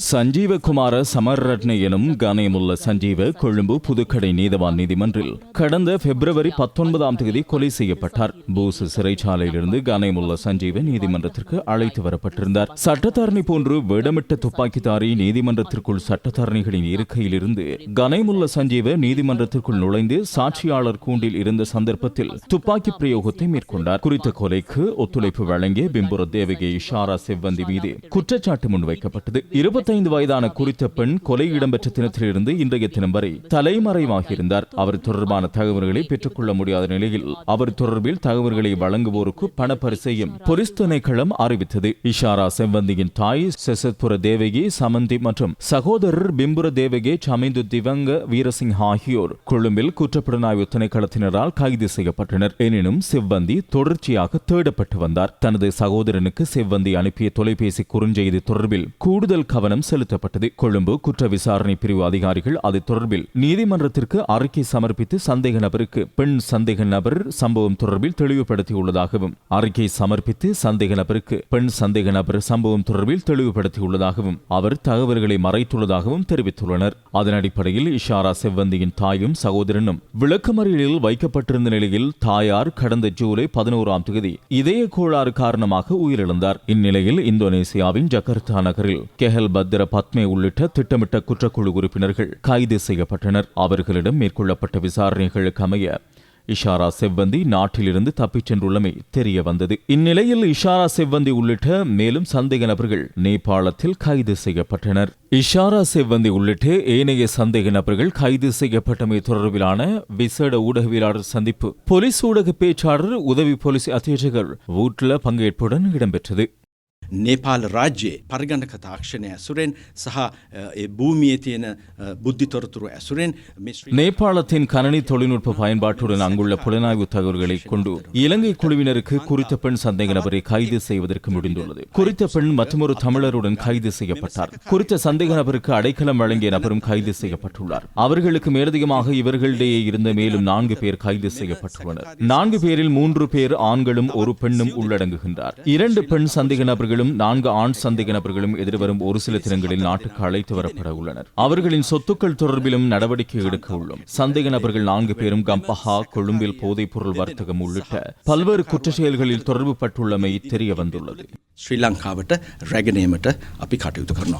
சஞ்சீவகுமார சமரட்ன எனும் கனயமுள்ள சஞ்சீவ கொழும்பு புதுக்கடை நீதவான் நீதிமன்றில் கடந்த பிப்ரவரி 19ஆம் தேதி கொலை செய்யப்பட்டார். பூசு சிறைச்சாலையிலிருந்து கனயமுள்ள சஞ்சீவ நீதிமன்றத்திற்கு அழைத்து வரப்பட்டிருந்தார். சட்டத்தரணி போன்று வேடமிட்ட துப்பாக்கிதாரி நீதிமன்றத்திற்குள் சட்டத்தரணிகளின் இருக்கையிலிருந்து கனயமுள்ள சஞ்சீவ நீதிமன்றத்திற்குள் நுழைந்து சாட்சியாளர் கூண்டில் இருந்த சந்தர்ப்பத்தில் துப்பாக்கி பிரயோகத்தை மேற்கொண்டார். குறித்த கொலைக்கு ஒத்துழைப்பு வழங்கிய பிம்புர தேவகை இஷாரா செவ்வந்தி மீது குற்றச்சாட்டு முன்வைக்கப்பட்டது. 25 வயதான குறித்த பெண் கொலை இடம்பெற்ற தினத்திலிருந்து இன்றைய தினம் வரை தலைமறைவாகியிருந்தார். அவர் தொடர்பான தகவல்களை பெற்றுக்கொள்ள முடியாத நிலையில் அவர் தொடர்பில் தகவல்களை வழங்குவோருக்கு பணப்பரிசையும் போலீஸ் திணைக்களம் அறிவித்தது. இஷாரா செவ்வந்தியின் தாய் செசத்புர தேவகி சமந்தி மற்றும் சகோதரர் பிம்புர தேவகி சமிந்து திவங்க வீரசிங் ஆகியோர் கொழும்பில் குற்றப்புலனாய்வு திணைக்களத்தினரால் கைது செய்யப்பட்டனர். எனினும் செவ்வந்தி தொடர்ச்சியாக தேடப்பட்டு வந்தார். தனது சகோதரனுக்கு செவ்வந்தி அனுப்பிய தொலைபேசி குறுஞ்செய்தி தொடர்பில் கூடுதல் கவனம் செலுத்தப்பட்டது. கொழும்பு குற்ற விசாரணை பிரிவு அதிகாரிகள் அது தொடர்பில் நீதிமன்றத்திற்கு அறிக்கை சமர்ப்பித்து சந்தேக நபருக்கு பெண் சந்தேக நபர் சம்பவம் தொடர்பில் தெளிவுபடுத்தியுள்ளதாகவும் அவர் தகவல்களை மறைத்துள்ளதாகவும் தெரிவித்துள்ளனர். அதன் அடிப்படையில் இஷாரா செவ்வந்தியின் தாயும் சகோதரனும் விளக்கமறியலில் வைக்கப்பட்டிருந்த நிலையில் தாயார் கடந்த ஜூலை 11ஆம் தேதி இதய கோளாறு காரணமாக உயிரிழந்தார். இந்நிலையில் இந்தோனேசியாவின் ஜகர்த்தா நகரில் கெஹல் பத்ர பத்மே உள்ளிட்ட திட்டமிட்ட குற்றக்குழு உறுப்பினர்கள் கைது செய்யப்பட்டனர். அவர்களிடம் மேற்கொள்ளப்பட்ட விசாரணைகளுக்கு அமைய இஷாரா செவ்வந்தி நாட்டிலிருந்து தப்பிச் சென்றுள்ளமை தெரிய வந்தது. இந்நிலையில் இஷாரா செவ்வந்தி உள்ளிட்ட மேலும் சந்தேக நபர்கள் நேபாளத்தில் கைது செய்யப்பட்டனர். இஷாரா செவ்வந்தி உள்ளிட்ட ஏனைய சந்தேக நபர்கள் கைது செய்யப்பட்டமை தொடர்பிலான விசேட ஊடகவியலாளர் சந்திப்பு போலீஸ் ஊடக பேச்சாளர் உதவி போலீஸ் அத்தியட்சகர் வூட்ல பங்கேற்புடன் இடம்பெற்றது. नेपाल राज्य පරිගණක තාක්ෂණය ඇසුරෙන් සහ භූමියේ තියෙන බුද්ධි තොරතුරු ඇසුරෙන් நேபாளத்தின் கணனி தொழில்நுட்ப பயன்பாட்டுடன் அங்குள்ள புலனாய்வு தகவல்களை கொண்டு இலங்கை குழுவினருக்கு குறித்த பெண் சந்தேக நபரை கைது செய்வதற்கு முடிந்துள்ளது. குறித்த பெண் மற்றொரு தமிழருடன் கைது செய்யப்பட்டார். குறித்த சந்தேக நபருக்கு அடைக்கலம் வழங்கிய நபரும் கைது செய்யப்பட்டுள்ளார். அவர்களுக்கு மேலதிகமாக இவர்களிடையே இருந்த மேலும் 4 பேர் கைது செய்யப்பட்டுள்ளனர். 4 பேரில் 3 பேர் ஆண்களும் ஒரு பெண்ணும் உள்ளடங்குகின்றார். 2 பெண் சந்தேக நபர்கள் 4 ஆண் சந்தேக நபர்களும் எதிர்வரும் ஒரு சில தினங்களில் நாட்டுக்கு அழைத்து வரப்பட உள்ளனர். அவர்களின் சொத்துக்கள் தொடர்பிலும் நடவடிக்கை எடுக்க உள்ளோம். சந்தேக நபர்கள் 4 பேரும் கம்பஹா, கொழும்பில் போதைப் பொருள் வர்த்தகம் உள்ளிட்ட பல்வேறு குற்ற செயல்களில் தொடர்பு பட்டுள்ளமை தெரிய வந்துள்ளது. ශ්‍රී ලංකාවට රැගෙනීමට අපි කටයුතු කරනවා.